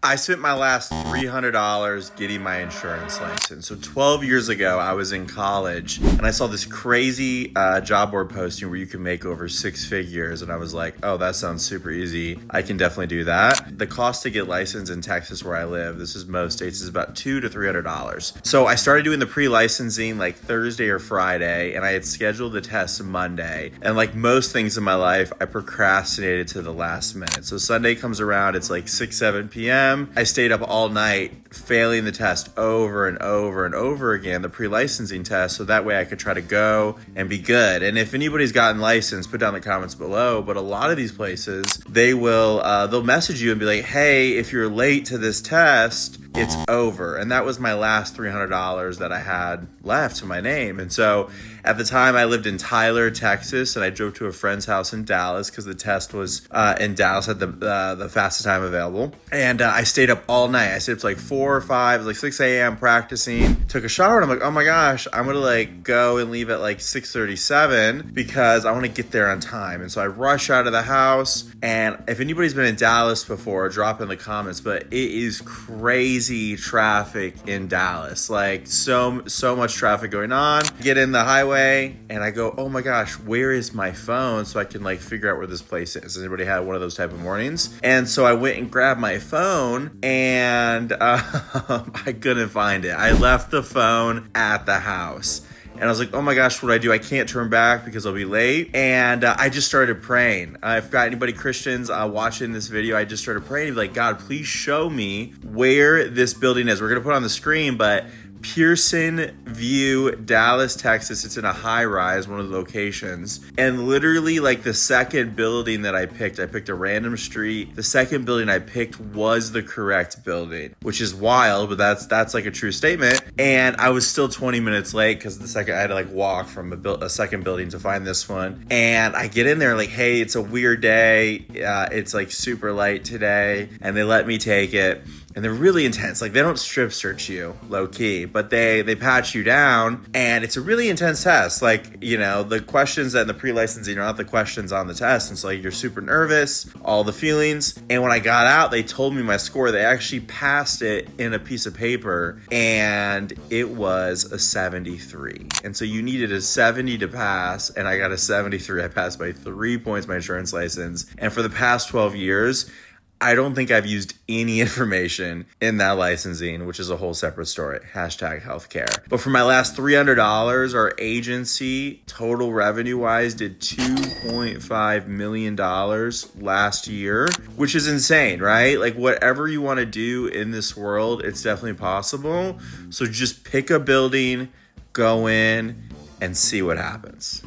I spent my last $300 getting my insurance license. So 12 years ago, I was in college and I saw this crazy job board posting where you can make over six figures. And I was like, oh, that sounds super easy. I can definitely do that. The cost to get licensed in Texas where I live, this is most states, is about $200 to $300. So I started doing the pre-licensing like Thursday or Friday, and I had scheduled the test Monday. And like most things in my life, I procrastinated to the last minute. So Sunday comes around, it's like 6, 7 p.m. I stayed up all night failing the test over and over and over again, the pre-licensing test, so that way I could try to go and be good. And if anybody's gotten licensed, put down the comments below. But a lot of these places, they'll message you and be like, hey, if you're late to this test, it's over. And that was my last $300 that I had left to my name. And so at the time I lived in Tyler, Texas, and I drove to a friend's house in Dallas because the test was in Dallas at the fastest time available. And I stayed up all night. I stayed up to like 4 or 5, like 6 a.m. practicing, took a shower, and I'm like, oh my gosh, I'm going to like go and leave at like 6:37 because I want to get there on time. And so I rush out of the house. And if anybody's been in Dallas before, drop in the comments, but it is crazy traffic in Dallas. Like so much traffic going on. Get in the highway and I go, oh my gosh, where is my phone so I can like figure out where this place is? Has anybody had one of those type of mornings? And so I went and grabbed my phone and I couldn't find it. I left the phone at the house. And I was like, oh my gosh, what do I do? I can't turn back because I'll be late. And I just started praying. If got anybody Christians watching this video, I just started praying, like, God, please show me where this building is. We're going to put it on the screen, but Pearson View, Dallas, Texas. It's in a high rise, one of the locations. And literally like the second building that I picked a random street. The second building I picked was the correct building, which is wild, but that's like a true statement. And I was still 20 minutes late because I had to like walk from a second building to find this one. And I get in there like, hey, it's a weird day. It's like super light today. And they let me take it. And they're really intense. Like they don't strip search you low key, but they pat you down, and it's a really intense test. Like, you know, the questions that in the pre-licensing are not the questions on the test. And so like you're super nervous, all the feelings. And when I got out, they told me my score. They actually passed it in a piece of paper, and it was a 73. And so you needed a 70 to pass, and I got a 73. I passed by 3 points my insurance license. And for the past 12 years, I don't think I've used any information in that licensing, which is a whole separate story. #healthcare. But for my last $300, our agency, total revenue-wise, did $2.5 million last year, which is insane, right? Like whatever you want to do in this world, it's definitely possible. So just pick a building, go in, and see what happens.